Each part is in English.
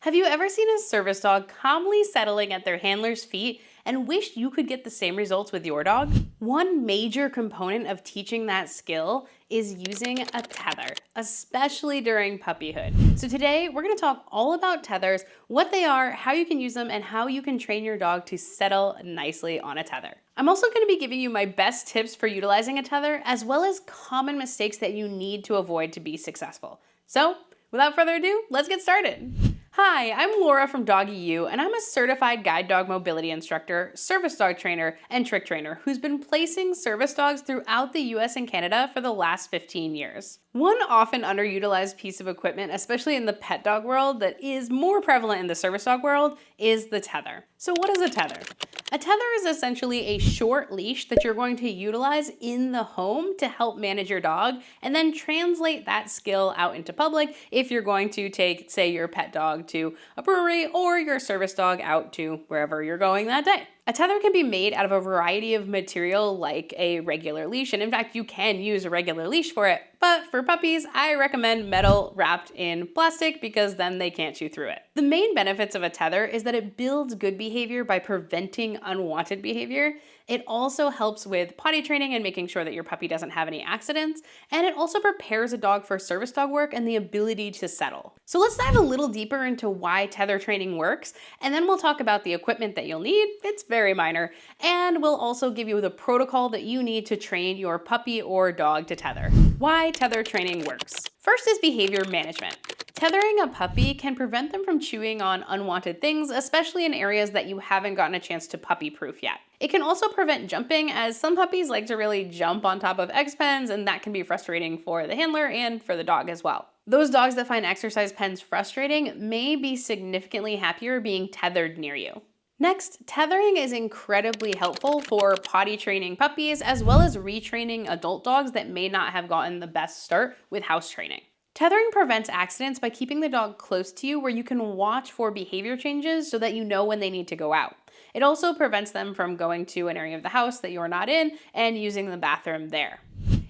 Have you ever seen a service dog calmly settling at their handler's feet and wished you could get the same results with your dog? One major component of teaching that skill is using a tether, especially during puppyhood. So today we're going to talk all about tethers, what they are, how you can use them, and how you can train your dog to settle nicely on a tether. I'm also going to be giving you my best tips for utilizing a tether, as well as common mistakes that you need to avoid to be successful. So without further ado, let's get started. Hi, I'm Laura from Doggy U, and I'm a certified guide dog mobility instructor, service dog trainer, and trick trainer who's been placing service dogs throughout the US and Canada for the last 15 years. One often underutilized piece of equipment, especially in the pet dog world, that is more prevalent in the service dog world is the tether. So what is a tether? A tether is essentially a short leash that you're going to utilize in the home to help manage your dog and then translate that skill out into public if you're going to take, say, your pet dog to a brewery or your service dog out to wherever you're going that day. A tether can be made out of a variety of material like a regular leash, and in fact, you can use a regular leash for it. But for puppies, I recommend metal wrapped in plastic because then they can't chew through it. The main benefits of a tether is that it builds good behavior by preventing unwanted behavior. It also helps with potty training and making sure that your puppy doesn't have any accidents. And it also prepares a dog for service dog work and the ability to settle. So let's dive a little deeper into why tether training works, and then we'll talk about the equipment that you'll need. It's very minor. And we'll also give you the protocol that you need to train your puppy or dog to tether. Why tether training works. First is behavior management. Tethering a puppy can prevent them from chewing on unwanted things, especially in areas that you haven't gotten a chance to puppy-proof yet. It can also prevent jumping, as some puppies like to really jump on top of X pens, and that can be frustrating for the handler and for the dog as well. Those dogs that find exercise pens frustrating may be significantly happier being tethered near you. Next, tethering is incredibly helpful for potty training puppies as well as retraining adult dogs that may not have gotten the best start with house training. Tethering prevents accidents by keeping the dog close to you where you can watch for behavior changes so that you know when they need to go out. It also prevents them from going to an area of the house that you're not in and using the bathroom there.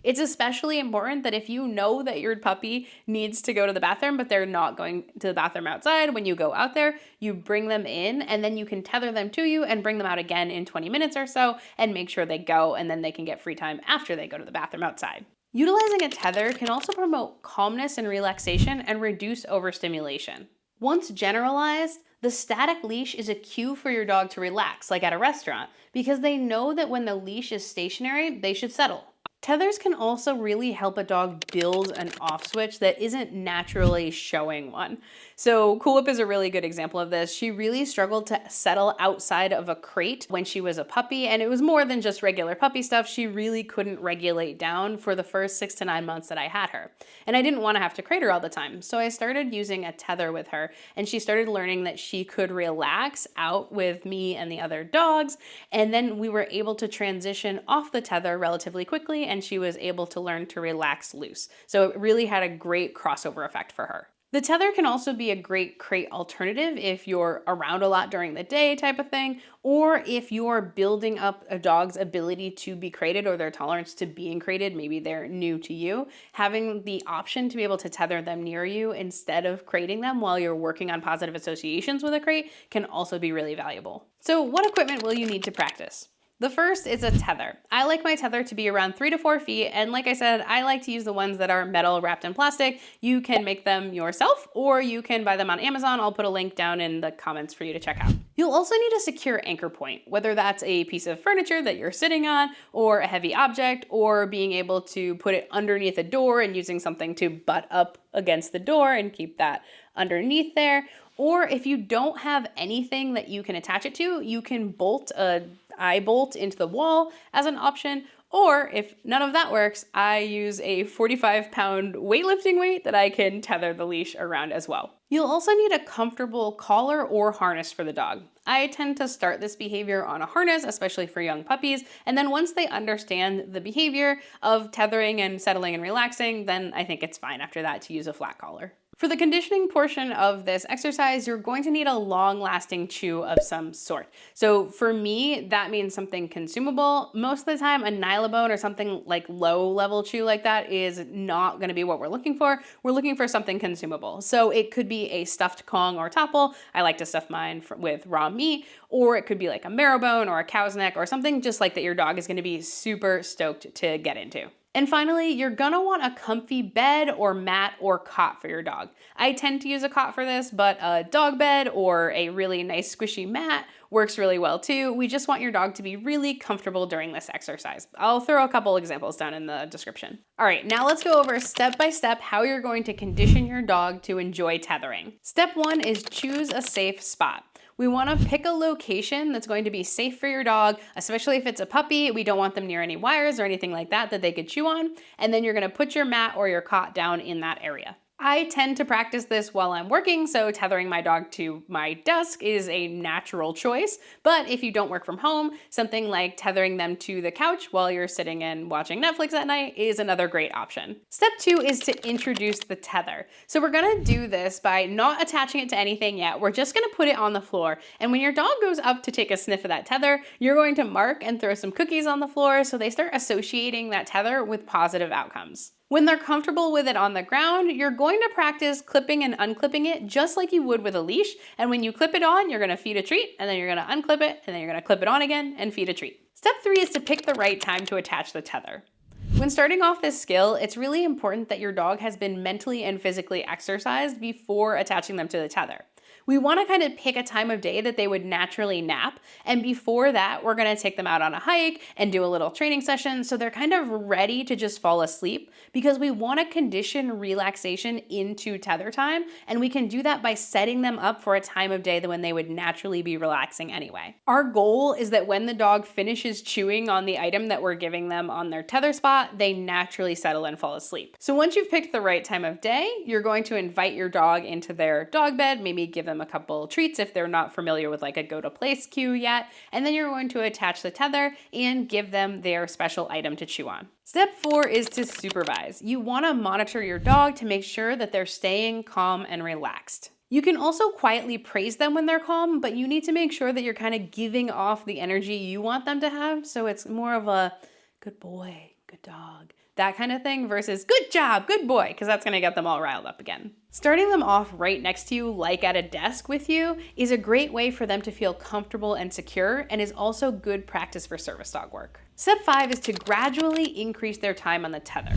It's especially important that if you know that your puppy needs to go to the bathroom, but they're not going to the bathroom outside, when you go out there, you bring them in and then you can tether them to you and bring them out again in 20 minutes or so and make sure they go, and then they can get free time after they go to the bathroom outside. Utilizing a tether can also promote calmness and relaxation and reduce overstimulation. Once generalized, the static leash is a cue for your dog to relax, like at a restaurant, because they know that when the leash is stationary, they should settle. Tethers can also really help a dog build an off switch that isn't naturally showing one. So Cool Whip is a really good example of this. She really struggled to settle outside of a crate when she was a puppy, and it was more than just regular puppy stuff. She really couldn't regulate down for the first 6 to 9 months that I had her. And I didn't want to have to crate her all the time. So I started using a tether with her, and she started learning that she could relax out with me and the other dogs. And then we were able to transition off the tether relatively quickly, and she was able to learn to relax loose. So it really had a great crossover effect for her. The tether can also be a great crate alternative if you're around a lot during the day type of thing, or if you're building up a dog's ability to be crated or their tolerance to being crated, maybe they're new to you. Having the option to be able to tether them near you instead of crating them while you're working on positive associations with a crate can also be really valuable. So what equipment will you need to practice? The first is a tether. I like my tether to be around 3 to 4 feet, and like I said, I like to use the ones that are metal wrapped in plastic. You can make them yourself, or you can buy them on Amazon. I'll put a link down in the comments for you to check out. You'll also need a secure anchor point, whether that's a piece of furniture that you're sitting on, or a heavy object, or being able to put it underneath a door and using something to butt up against the door and keep that underneath there. Or if you don't have anything that you can attach it to, you can bolt a eye bolt into the wall as an option. Or if none of that works, I use a 45-pound weightlifting weight that I can tether the leash around as well. You'll also need a comfortable collar or harness for the dog. I tend to start this behavior on a harness, especially for young puppies, and then once they understand the behavior of tethering and settling and relaxing, then I think it's fine after that to use a flat collar. For the conditioning portion of this exercise, you're going to need a long-lasting chew of some sort. So for me, that means something consumable. Most of the time, a Nylabone or something like low-level chew like that is not going to be what we're looking for. We're looking for something consumable. So it could be a stuffed Kong or Topple. I like to stuff mine with raw meat, or it could be like a marrowbone or a cow's neck or something just like that your dog is going to be super stoked to get into. And finally, you're gonna want a comfy bed or mat or cot for your dog. I tend to use a cot for this, but a dog bed or a really nice squishy mat works really well too. We just want your dog to be really comfortable during this exercise. I'll throw a couple examples down in the description. All right, now let's go over step by step how you're going to condition your dog to enjoy tethering. Step 1 is choose a safe spot. We want to pick a location that's going to be safe for your dog, especially if it's a puppy. We don't want them near any wires or anything like that they could chew on. And then you're going to put your mat or your cot down in that area. I tend to practice this while I'm working, so tethering my dog to my desk is a natural choice. But if you don't work from home, something like tethering them to the couch while you're sitting and watching Netflix at night is another great option. Step 2 is to introduce the tether. So we're gonna do this by not attaching it to anything yet. We're just gonna put it on the floor. And when your dog goes up to take a sniff of that tether, you're going to mark and throw some cookies on the floor so they start associating that tether with positive outcomes. When they're comfortable with it on the ground, you're going to practice clipping and unclipping it just like you would with a leash. And when you clip it on, you're gonna feed a treat, and then you're gonna unclip it, and then you're gonna clip it on again and feed a treat. Step 3 is to pick the right time to attach the tether. When starting off this skill, it's really important that your dog has been mentally and physically exercised before attaching them to the tether. We want to kind of pick a time of day that they would naturally nap. And before that, we're going to take them out on a hike and do a little training session so they're kind of ready to just fall asleep, because we want to condition relaxation into tether time. And we can do that by setting them up for a time of day that when they would naturally be relaxing anyway. Our goal is that when the dog finishes chewing on the item that we're giving them on their tether spot, they naturally settle and fall asleep. So once you've picked the right time of day, you're going to invite your dog into their dog bed, maybe give them a couple treats if they're not familiar with like a go to place cue yet, and then you're going to attach the tether and give them their special item to chew on. Step 4 is to supervise. You want to monitor your dog to make sure that they're staying calm and relaxed. You can also quietly praise them when they're calm, but you need to make sure that you're kind of giving off the energy you want them to have, so it's more of a good boy, good dog, that kind of thing versus good job, good boy, because that's going to get them all riled up again. Starting them off right next to you, like at a desk with you, is a great way for them to feel comfortable and secure, and is also good practice for service dog work. Step 5 is to gradually increase their time on the tether.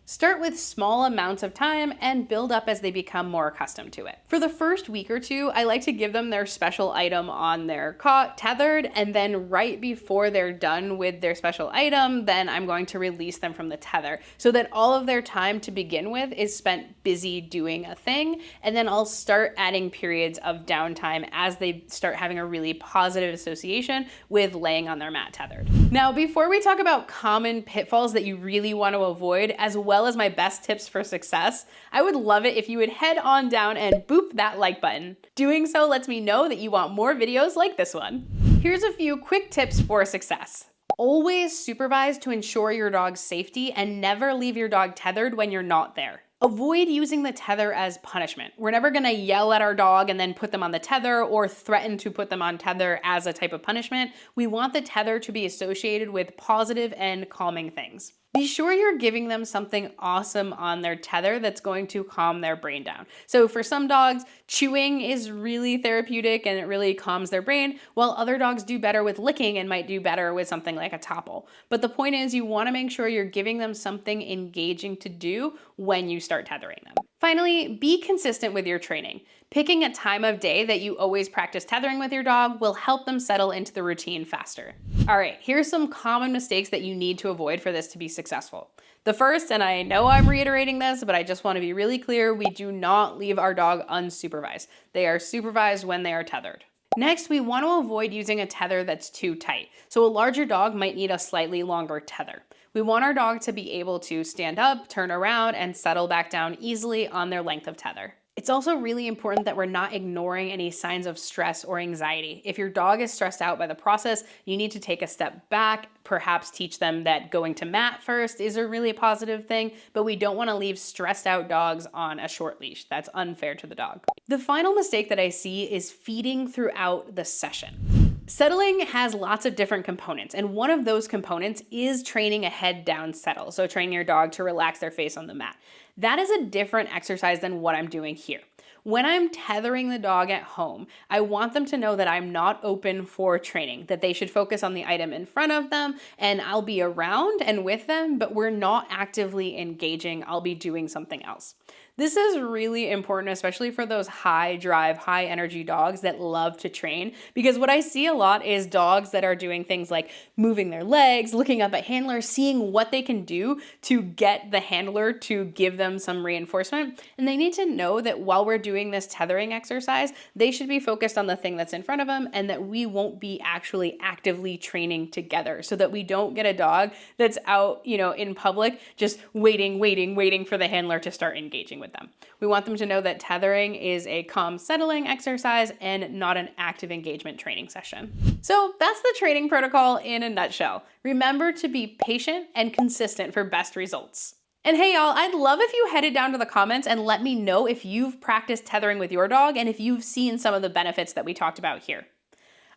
Start with small amounts of time and build up as they become more accustomed to it. For the first week or two, I like to give them their special item on their cot tethered, and then right before they're done with their special item, then I'm going to release them from the tether so that all of their time to begin with is spent busy doing a thing, and then I'll start adding periods of downtime as they start having a really positive association with laying on their mat tethered. Now, before we talk about common pitfalls that you really want to avoid, as well as my best tips for success, I would love it if you would head on down and boop that like button. Doing so lets me know that you want more videos like this one. Here's a few quick tips for success. Always supervise to ensure your dog's safety, and never leave your dog tethered when you're not there. Avoid using the tether as punishment. We're never gonna yell at our dog and then put them on the tether, or threaten to put them on tether as a type of punishment. We want the tether to be associated with positive and calming things. Be sure you're giving them something awesome on their tether that's going to calm their brain down. So for some dogs, chewing is really therapeutic and it really calms their brain, while other dogs do better with licking and might do better with something like a Topple. But the point is, you want to make sure you're giving them something engaging to do when you start tethering them. Finally, be consistent with your training. Picking a time of day that you always practice tethering with your dog will help them settle into the routine faster. All right, here's some common mistakes that you need to avoid for this to be successful. The first, and I know I'm reiterating this, but I just want to be really clear, we do not leave our dog unsupervised. They are supervised when they are tethered. Next, we want to avoid using a tether that's too tight. So a larger dog might need a slightly longer tether. We want our dog to be able to stand up, turn around, and settle back down easily on their length of tether. It's also really important that we're not ignoring any signs of stress or anxiety. If your dog is stressed out by the process, you need to take a step back, perhaps teach them that going to mat first is a really positive thing, but we don't want to leave stressed out dogs on a short leash. That's unfair to the dog. The final mistake that I see is feeding throughout the session. Settling has lots of different components, and one of those components is training a head down settle, so training your dog to relax their face on the mat. That is a different exercise than what I'm doing here. When I'm tethering the dog at home, I want them to know that I'm not open for training, that they should focus on the item in front of them, and I'll be around and with them, but we're not actively engaging. I'll be doing something else. This is really important, especially for those high drive, high energy dogs that love to train, because what I see a lot is dogs that are doing things like moving their legs, looking up at handlers, seeing what they can do to get the handler to give them some reinforcement. And they need to know that while we're doing this tethering exercise, they should be focused on the thing that's in front of them, and that we won't be actually actively training together, so that we don't get a dog that's out, in public, just waiting for the handler to start engaging with them. We want them to know that tethering is a calm settling exercise and not an active engagement training session. So that's the training protocol in a nutshell. Remember to be patient and consistent for best results. And hey y'all, I'd love if you headed down to the comments and let me know if you've practiced tethering with your dog and if you've seen some of the benefits that we talked about here.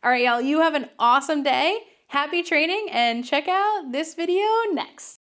All right, y'all, you have an awesome day. Happy training, and check out this video next.